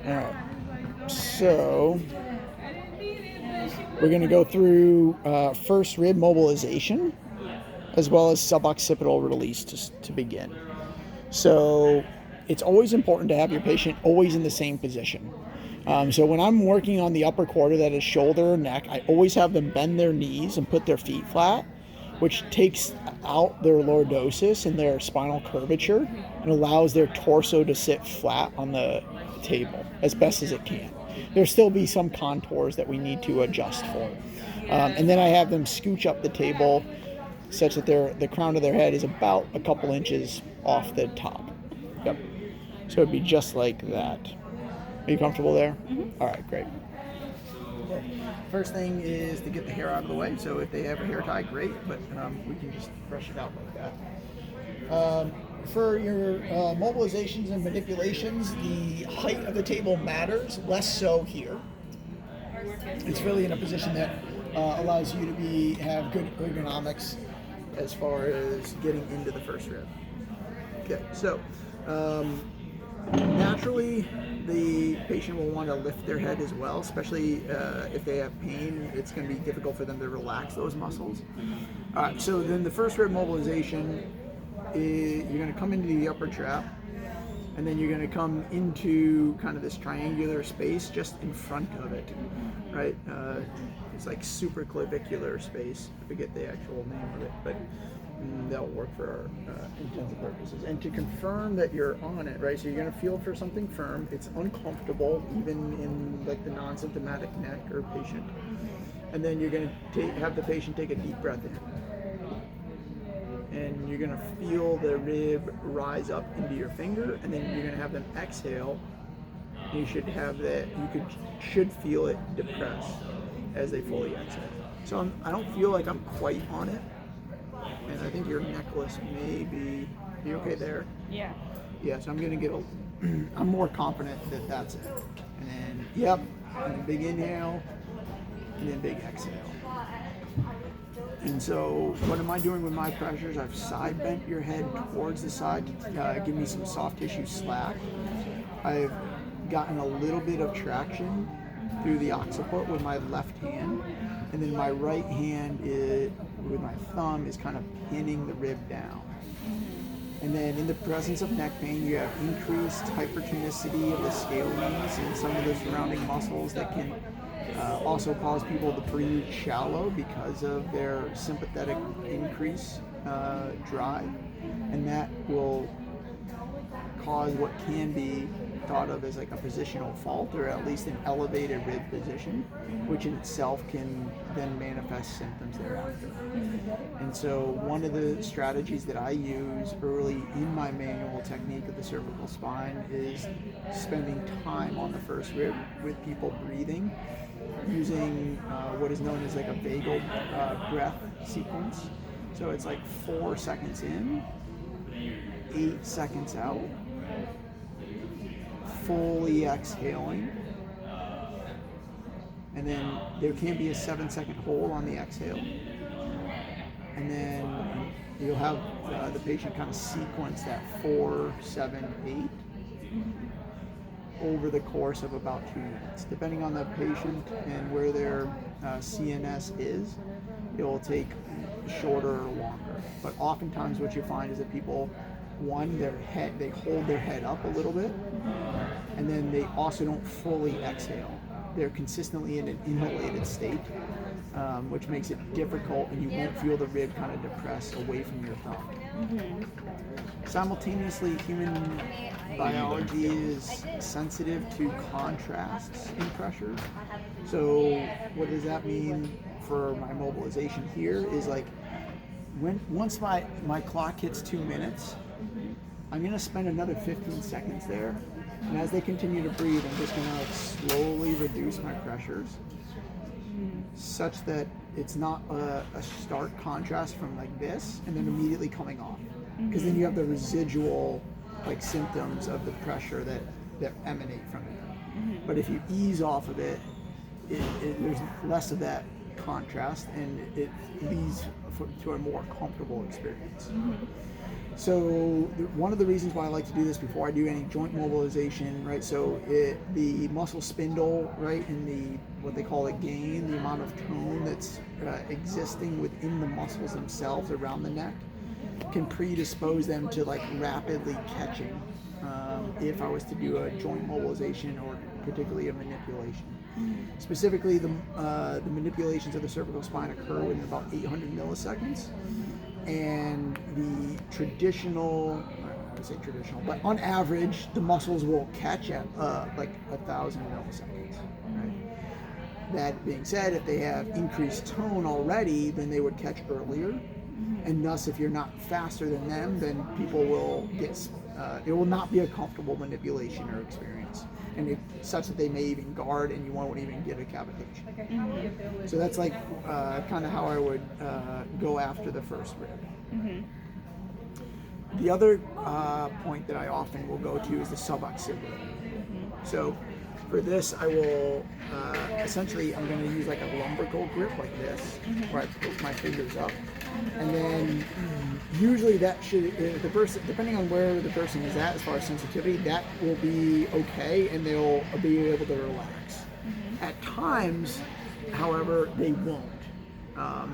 All right. So we're going to go through first rib mobilization as well as suboccipital release to begin. So it's always important to have your patient always in the same position. So when I'm working on the upper quarter, that is shoulder or neck, I always have them bend their knees and put their feet flat, which takes out their lordosis and their spinal curvature and allows their torso to sit flat on the table as best as it can. There'll still be some contours that we need to adjust for. And then I have them scooch up the table such that the crown of their head is about a couple inches off the top. Yep. So it'd be just like that. Are you comfortable there? Mm-hmm. All right, great. First thing is to get the hair out of the way. So if they have a hair tie, great, but we can just brush it out like that. For your mobilizations and manipulations, the height of the table matters, less so here. It's really in a position that allows you to have good ergonomics as far as getting into the first rib. Okay, so naturally the patient will want to lift their head as well, especially if they have pain. It's going to be difficult for them to relax those muscles. All right, so then the first rib mobilization, you're going to come into the upper trap, and then you're going to come into kind of this triangular space just in front of it, right? It's like supraclavicular space. I forget the actual name of it, but that'll work for our intents and purposes. And to confirm that you're on it, right? So you're going to feel for something firm. It's uncomfortable, even in like the non-symptomatic neck or patient. And then you're going to have the patient take a deep breath in. And you're going to feel the rib rise up into your finger, and then you're going to have them exhale. You should have that. Should feel it depress as they fully exhale. So I don't feel like I'm quite on it, and I think your necklace may be. Are you okay there? Yeah. Yeah. So I'm going to get I'm more confident that that's it. And then yep. And then big inhale, and then big exhale. And so what am I doing with my pressures? I've side bent your head towards the side to give me some soft tissue slack. I've gotten a little bit of traction through the occiput with my left hand. And then my right hand with my thumb is kind of pinning the rib down. And then in the presence of neck pain, you have increased hypertonicity of the scalenes and some of the surrounding muscles that can also cause people to breathe shallow because of their sympathetic increase drive, and that will cause what can be thought of as like a positional fault, or at least an elevated rib position, which in itself can then manifest symptoms thereafter. And so one of the strategies that I use early in my manual technique of the cervical spine is spending time on the first rib with people breathing, using what is known as like a vagal breath sequence. So it's like 4 seconds in, 8 seconds out, fully exhaling, and then there can be a 7-second hold on the exhale, and then you'll have the patient kind of sequence that 4, 7, 8 over the course of about 2 minutes. Depending on the patient and where their CNS is, it will take shorter or longer. But oftentimes what you find is that people, they hold their head up a little bit, and then they also don't fully exhale. They're consistently in an inhalated state, which makes it difficult, and you won't feel the rib kind of depressed away from your thumb. Mm-hmm. Simultaneously, human biology is sensitive to contrasts in pressure. So what does that mean for my mobilization here is like, once my clock hits 2 minutes, I'm going to spend another 15 seconds there. And as they continue to breathe, I'm just going to like slowly reduce my pressures such that it's not a stark contrast from like this and then immediately coming off. Because then you have the residual like symptoms of the pressure that emanate from it. But if you ease off of it, there's less of that contrast, and it leads to a more comfortable experience. One of the reasons why I like to do this before I do any joint mobilization, right? So the muscle spindle, right, and the what they call it gain, the amount of tone that's existing within the muscles themselves around the neck, can predispose them to like rapidly catching. If I was to do a joint mobilization or particularly a manipulation. Specifically, the manipulations of the cervical spine occur within about 800 milliseconds. And the traditional, I would say traditional, but on average, the muscles will catch at like 1,000 milliseconds. Right? That being said, if they have increased tone already, then they would catch earlier. And thus, if you're not faster than them, then people will get, it will not be a comfortable manipulation or experience. And such that they may even guard and you won't even get a cavitation. So that's like kind of how I would go after the first rib. The other point that I often will go to is the suboccipital. So for this, I will essentially, I'm going to use like a lumbrical grip like this, where I put my fingers up. And then usually that should, the person, depending on where the person is at as far as sensitivity, that will be okay and they'll be able to relax. At times, however, they won't.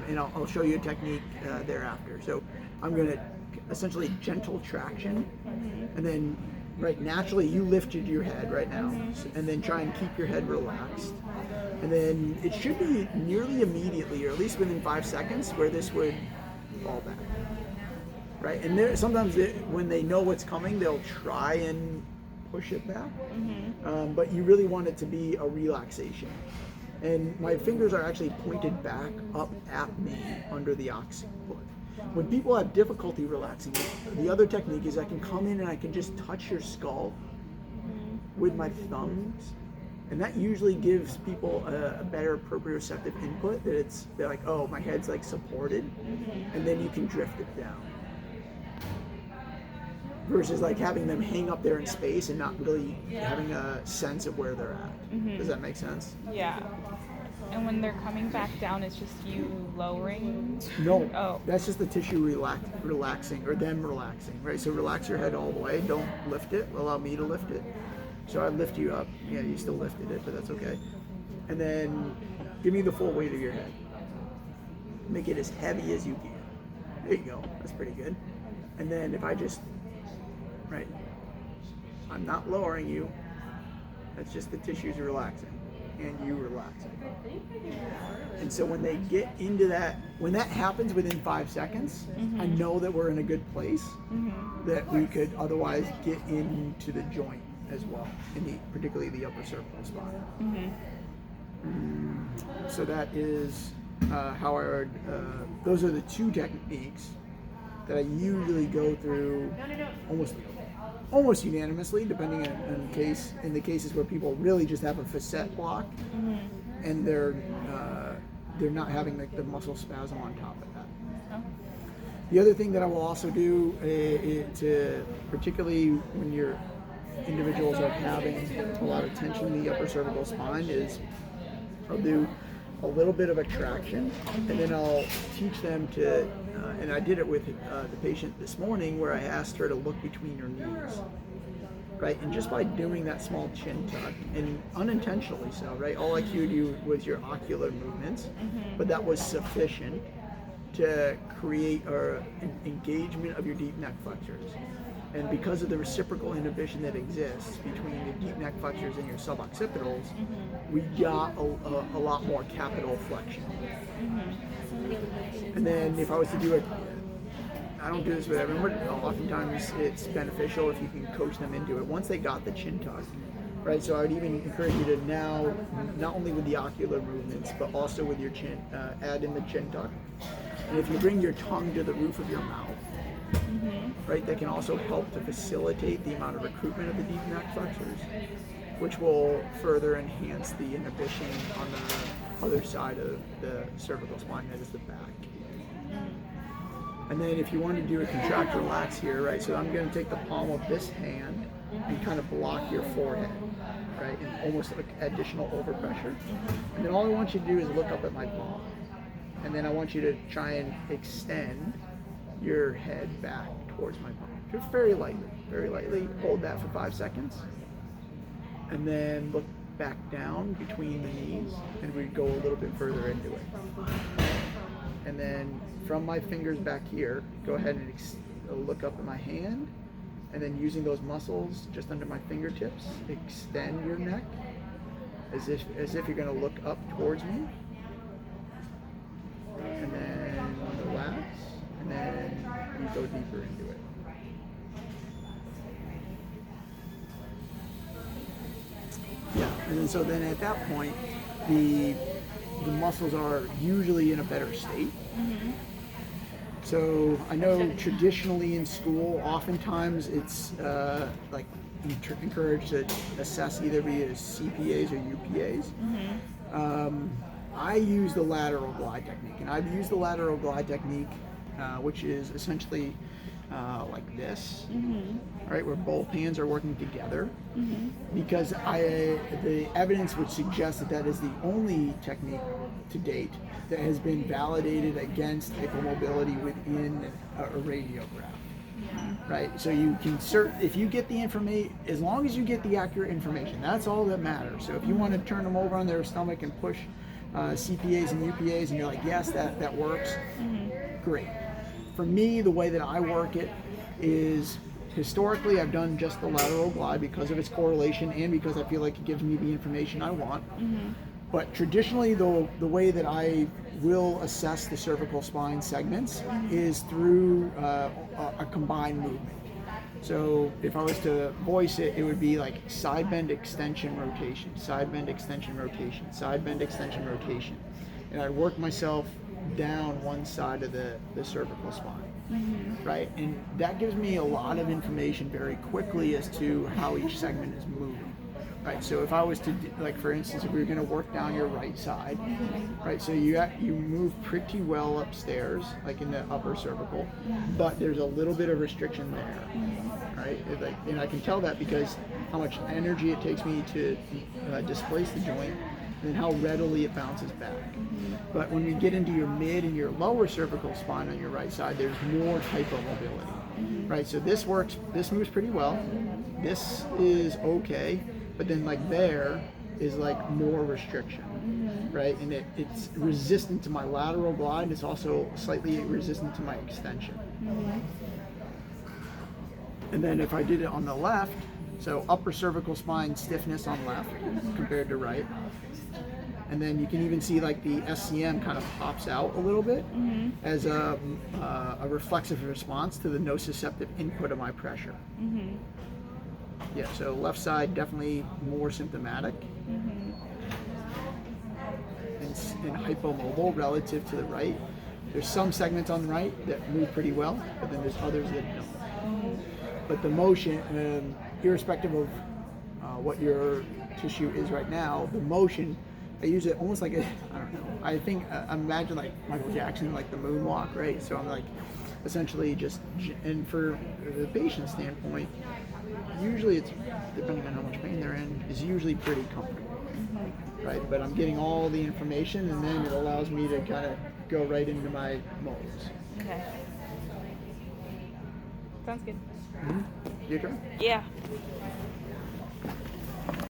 And I'll show you a technique thereafter. So I'm going to essentially gentle traction, and then naturally you lifted your head right now, and then try and keep your head relaxed. And then it should be nearly immediately, or at least within 5 seconds, where this would fall back. Right? And sometimes when they know what's coming, they'll try and push it back. But you really want it to be a relaxation. And my fingers are actually pointed back up at me under the occiput. When people have difficulty relaxing, the other technique is I can come in and I can just touch your skull with my thumbs. And that usually gives people a better proprioceptive input, that they're like, oh, my head's like supported, and then you can drift it down. Versus like having them hang up there in space and not really having a sense of where they're at. Does that make sense? Yeah. And when they're coming back down, it's just you lowering? No, oh. That's just the tissue relaxing, or them relaxing, right? So relax your head all the way, don't lift it, allow me to lift it. So I lift you up. Yeah, you still lifted it, but that's okay. And then give me the full weight of your head. Make it as heavy as you can. There you go. That's pretty good. And then if I just, right, I'm not lowering you. That's just the tissues relaxing and you relaxing. And so when they get into that, when that happens within 5 seconds, I know that we're in a good place, that we could otherwise get into the joint as well, particularly the upper cervical spine. So that is how I would, those are the two techniques that I usually go through almost unanimously, depending in the cases where people really just have a facet block, and they're not having the muscle spasm on top of that. The other thing that I will also do, particularly when your individuals are having a lot of tension in the upper cervical spine, is I'll do a little bit of a traction, and then I'll teach them to, and I did it with the patient this morning, where I asked her to look between her knees, right? And just by doing that small chin tuck, and unintentionally so, right? All I cued you was your ocular movements, but that was sufficient to create an engagement of your deep neck flexors. And because of the reciprocal inhibition that exists between the deep neck flexors and your suboccipitals, we got a lot more capital flexion. And then if I was to do it, I don't do this with everyone, but oftentimes it's beneficial if you can coach them into it once they got the chin tuck, right? So I would even encourage you to now, not only with the ocular movements, but also with your chin, add in the chin tuck. And if you bring your tongue to the roof of your mouth, right, that can also help to facilitate the amount of recruitment of the deep neck flexors, which will further enhance the inhibition on the other side of the cervical spine, that is the back. And then if you want to do a contract relax here, right, so I'm going to take the palm of this hand and kind of block your forehead, right, and almost like additional overpressure. And then all I want you to do is look up at my palm. And then I want you to try and extend your head back towards my palm. Just very lightly. Hold that for 5 seconds. And then look back down between the knees, and we go a little bit further into it. And then from my fingers back here, go ahead and look up at my hand, and then using those muscles just under my fingertips, extend your neck as if you're going to look up towards me. And then relax, and then you go deeper into it. Yeah, and then so then at that point, the muscles are usually in a better state. Mm-hmm. So I know traditionally in school, oftentimes it's like encouraged to assess either via CPAs or UPAs. Mm-hmm. I use the lateral glide technique, and I've used the lateral glide technique, which is essentially like this, Mm-hmm. right, where both hands are working together, Mm-hmm. because the evidence would suggest that is the only technique to date that has been validated against hypomobility within a radiograph. Right, so you can if you get the information, as long as you get the accurate information, that's all that matters. So if you want to turn them over on their stomach and push CPAs and UPAs, and you're like, yes, that works, great. For me, the way that I work it is, historically, I've done just the lateral glide because of its correlation and because I feel like it gives me the information I want. Mm-hmm. But traditionally, the way that I will assess the cervical spine segments is through a combined movement. So if I was to voice it, it would be like side bend, extension, rotation, side bend, extension, rotation, side bend, extension, rotation. And I'd work myself down one side of the cervical spine, right? And that gives me a lot of information very quickly as to how each segment is moving. Right, so if I was to, like for instance, if we were going to work down your right side, right, so you move pretty well upstairs, like in the upper cervical, but there's a little bit of restriction there, right? And I can tell that because how much energy it takes me to displace the joint, and how readily it bounces back. But when we get into your mid and your lower cervical spine on your right side, there's more hypomobility, right? So this moves pretty well. This is okay. But then like there is like more restriction, right? And it's resistant to my lateral glide. It's also slightly resistant to my extension. And then if I did it on the left, so upper cervical spine stiffness on left compared to right. And then you can even see like the SCM kind of pops out a little bit as a reflexive response to the nociceptive input of my pressure. Yeah, so left side definitely more symptomatic and hypomobile relative to the right. There's some segments on the right that move pretty well, but then there's others that don't. But the motion, irrespective of what your tissue is right now, the motion, I use it almost like I don't know. I think imagine like Michael Jackson, like the moonwalk, right? So I'm like essentially just, and for the patient standpoint, usually it's, depending on how much pain they're in, is usually pretty comfortable, right? But I'm getting all the information, and then it allows me to kind of go right into my modes. Okay. Sounds good. Your turn? Yeah.